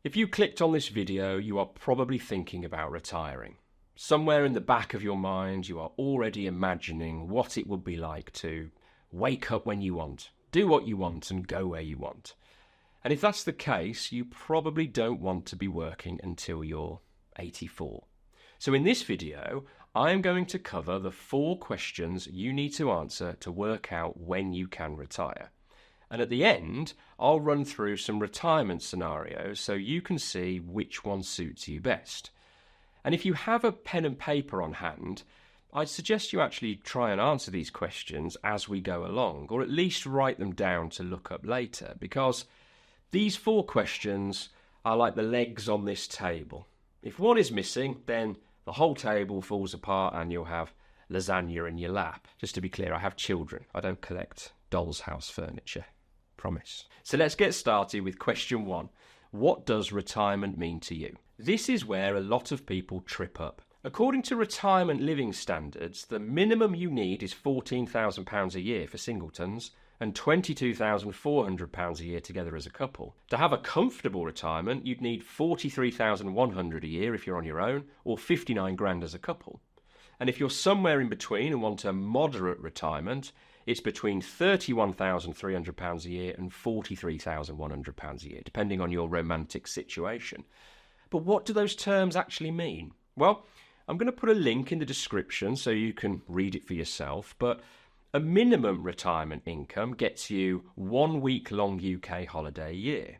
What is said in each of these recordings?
If you clicked on this video, you are probably thinking about retiring. Somewhere in the back of your mind, you are already imagining what it would be like to wake up when you want, do what you want, and go where you want. And if that's the case, you probably don't want to be working until you're 84. So in this video, I am going to cover the 4 questions you need to answer to work out when you can retire. And at the end, I'll run through some retirement scenarios so you can see which one suits you best. And if you have a pen and paper on hand, I'd suggest you actually try and answer these questions as we go along, or at least write them down to look up later, because these 4 questions are like the legs on this table. If one is missing, then the whole table falls apart and you'll have lasagna in your lap. Just to be clear, I have children. I don't collect doll's house furniture. Promise. So let's get started with question 1. What does retirement mean to you? This is where a lot of people trip up. According to retirement living standards, the minimum you need is £14,000 a year for singletons and £22,400 a year together as a couple. To have a comfortable retirement, you'd need £43,100 a year if you're on your own, or 59 grand as a couple. And if you're somewhere in between and want a moderate retirement, it's between £31,300 a year and £43,100 a year, depending on your romantic situation. But what do those terms actually mean? Well, I'm going to put a link in the description so you can read it for yourself, but a minimum retirement income gets you 1 week-long UK holiday a year.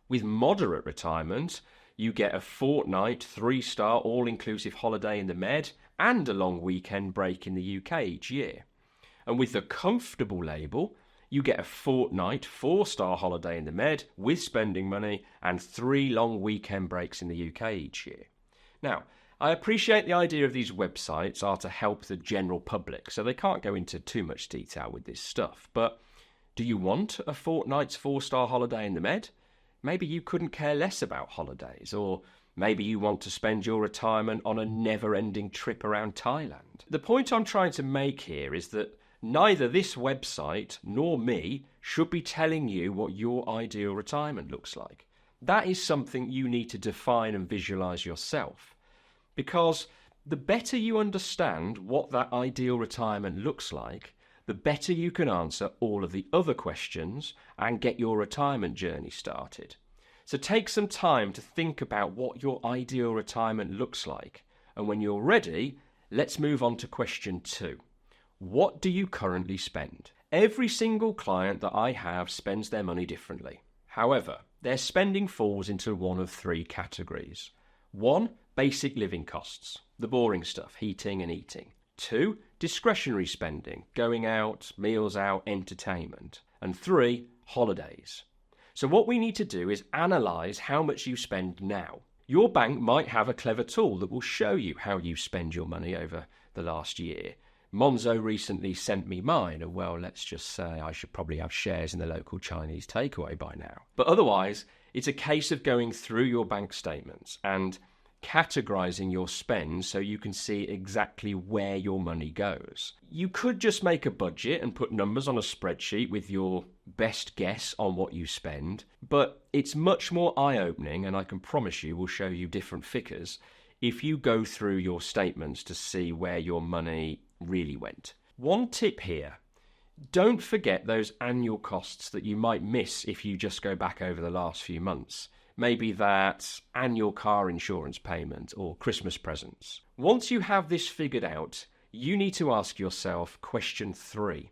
With moderate retirement, you get a fortnight, 3-star all-inclusive holiday in the Med and a long weekend break in the UK each year. And with the comfortable label, you get a fortnight, 4-star holiday in the Med with spending money and 3 long weekend breaks in the UK each year. Now, I appreciate the idea of these websites are to help the general public, so they can't go into too much detail with this stuff. But do you want a fortnight's 4-star holiday in the Med? Maybe you couldn't care less about holidays, or maybe you want to spend your retirement on a never-ending trip around Thailand. The point I'm trying to make here is that neither this website nor me should be telling you what your ideal retirement looks like. That is something you need to define and visualize yourself. Because the better you understand what that ideal retirement looks like, the better you can answer all of the other questions and get your retirement journey started. So take some time to think about what your ideal retirement looks like. And when you're ready, let's move on to question 2. What do you currently spend? Every single client that I have spends their money differently. However, their spending falls into one of 3 categories. 1, basic living costs, the boring stuff, heating and eating. 2, discretionary spending, going out, meals out, entertainment. And 3, holidays. So what we need to do is analyse how much you spend now. Your bank might have a clever tool that will show you how you spend your money over the last year. Monzo recently sent me mine, and well, let's just say I should probably have shares in the local Chinese takeaway by now. But otherwise, it's a case of going through your bank statements and categorising your spend so you can see exactly where your money goes. You could just make a budget and put numbers on a spreadsheet with your best guess on what you spend, but it's much more eye-opening, and I can promise you will show you different figures if you go through your statements to see where your money really went. One tip here: don't forget those annual costs that you might miss if you just go back over the last few months. Maybe that annual car insurance payment or Christmas presents. Once you have this figured out, you need to ask yourself question 3.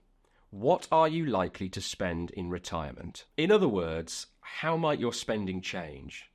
What are you likely to spend in retirement? In other words, how might your spending change?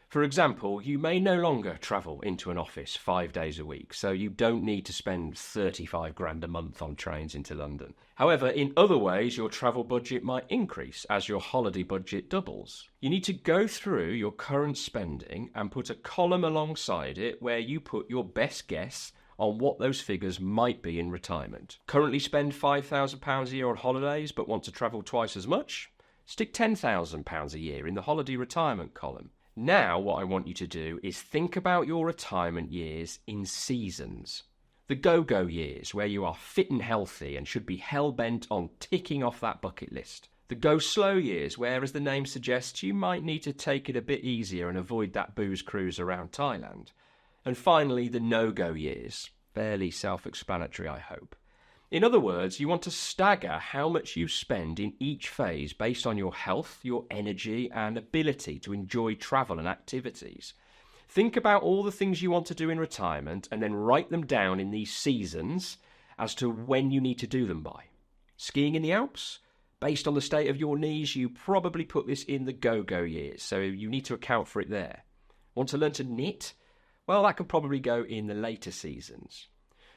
For example, you may no longer travel into an office 5 days a week, so you don't need to spend 35 grand a month on trains into London. However, in other ways, your travel budget might increase as your holiday budget doubles. You need to go through your current spending and put a column alongside it where you put your best guess on what those figures might be in retirement. Currently spend £5,000 a year on holidays but want to travel twice as much? Stick £10,000 a year in the holiday retirement column. Now what I want you to do is think about your retirement years in seasons. The go-go years where you are fit and healthy and should be hell-bent on ticking off that bucket list. The go slow years, where, as the name suggests, you might need to take it a bit easier and avoid that booze cruise around Thailand. And finally, the no-go years. Fairly self-explanatory, I hope. In other words, you want to stagger how much you spend in each phase based on your health, your energy, and ability to enjoy travel and activities. Think about all the things you want to do in retirement and then write them down in these seasons as to when you need to do them by. Skiing in the Alps? Based on the state of your knees, you probably put this in the go-go years, so you need to account for it there. Want to learn to knit? Well, that could probably go in the later seasons.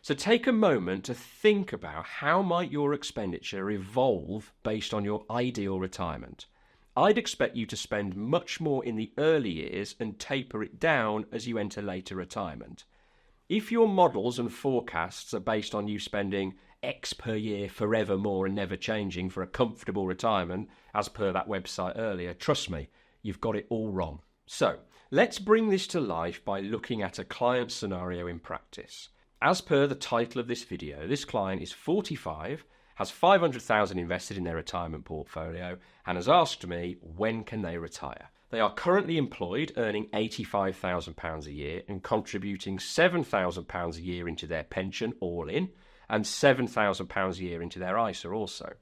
So take a moment to think about how might your expenditure evolve based on your ideal retirement. I'd expect you to spend much more in the early years and taper it down as you enter later retirement. If your models and forecasts are based on you spending X per year forevermore and never changing for a comfortable retirement, as per that website earlier, trust me, you've got it all wrong. So, let's bring this to life by looking at a client scenario in practice. As per the title of this video, this client is 45, has 500,000 invested in their retirement portfolio, and has asked me when can they retire. They are currently employed, earning £85,000 a year and contributing £7,000 a year into their pension all in, and £7,000 a year into their ISA also.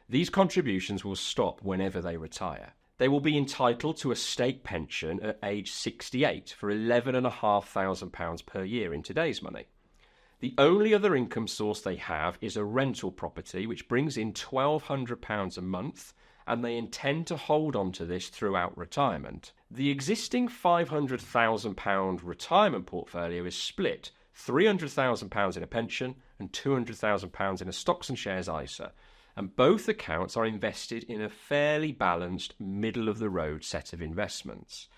These contributions will stop whenever they retire. They will be entitled to a state pension at age 68 for £11,500 per year in today's money. The only other income source they have is a rental property which brings in £1,200 a month, and they intend to hold on to this throughout retirement. The existing £500,000 retirement portfolio is split £300,000 in a pension and £200,000 in a stocks and shares ISA, and both accounts are invested in a fairly balanced, middle-of-the-road set of investments.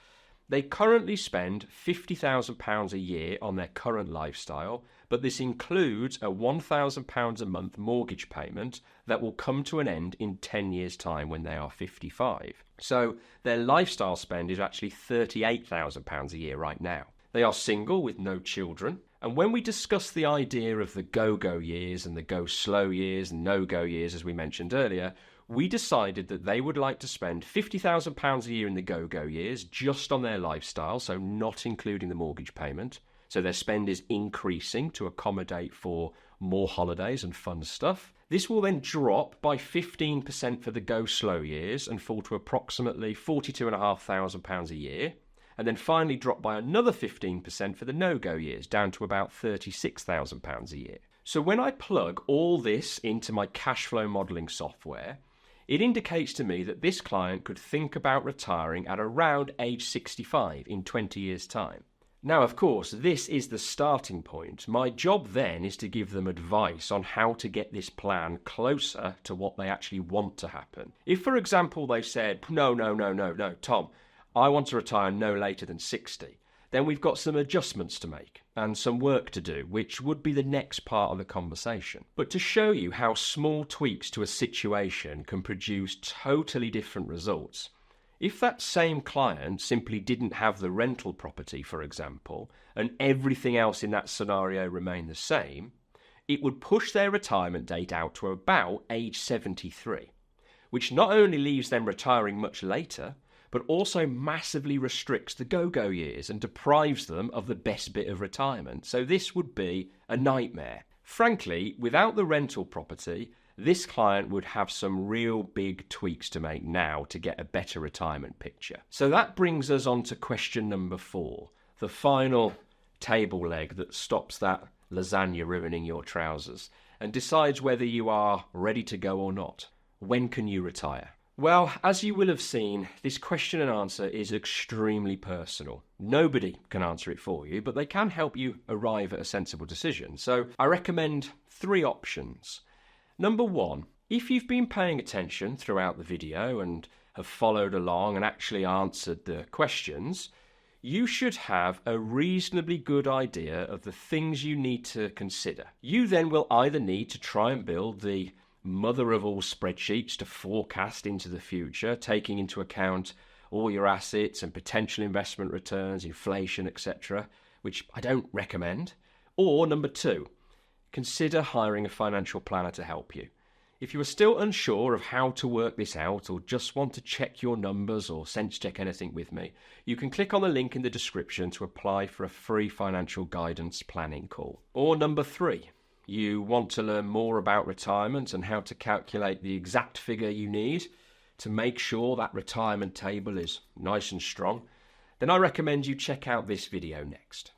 They currently spend £50,000 a year on their current lifestyle, but this includes a £1,000 a month mortgage payment that will come to an end in 10 years' time when they are 55. So their lifestyle spend is actually £38,000 a year right now. They are single with no children, and when we discuss the idea of the go-go years and the go-slow years and no-go years, as we mentioned earlier, we decided that they would like to spend £50,000 a year in the go-go years just on their lifestyle, so not including the mortgage payment. So their spend is increasing to accommodate for more holidays and fun stuff. This will then drop by 15% for the go-slow years and fall to approximately £42,500 a year, and then finally drop by another 15% for the no-go years, down to about £36,000 a year. So when I plug all this into my cash flow modelling software, it indicates to me that this client could think about retiring at around age 65 in 20 years' time. Now, of course, this is the starting point. My job then is to give them advice on how to get this plan closer to what they actually want to happen. If, for example, they said, no, Tom, I want to retire no later than 60, then we've got some adjustments to make and some work to do, which would be the next part of the conversation. But to show you how small tweaks to a situation can produce totally different results, if that same client simply didn't have the rental property, for example, and everything else in that scenario remained the same, it would push their retirement date out to about age 73, which not only leaves them retiring much later, but also massively restricts the go-go years and deprives them of the best bit of retirement. So this would be a nightmare. Frankly, without the rental property, this client would have some real big tweaks to make now to get a better retirement picture. So that brings us on to question number 4, the final table leg that stops that lasagna ruining your trousers and decides whether you are ready to go or not. When can you retire? Well, as you will have seen, this question and answer is extremely personal. Nobody can answer it for you, but they can help you arrive at a sensible decision. So I recommend 3 options. Number 1, if you've been paying attention throughout the video and have followed along and actually answered the questions, you should have a reasonably good idea of the things you need to consider. You then will either need to try and build the mother of all spreadsheets to forecast into the future, taking into account all your assets and potential investment returns, inflation, etc., which I don't recommend. Or number 2, consider hiring a financial planner to help you. If you are still unsure of how to work this out or just want to check your numbers or sense check anything with me, you can click on the link in the description to apply for a free financial guidance planning call. Or number 3, you want to learn more about retirement and how to calculate the exact figure you need to make sure that retirement table is nice and strong, then I recommend you check out this video next.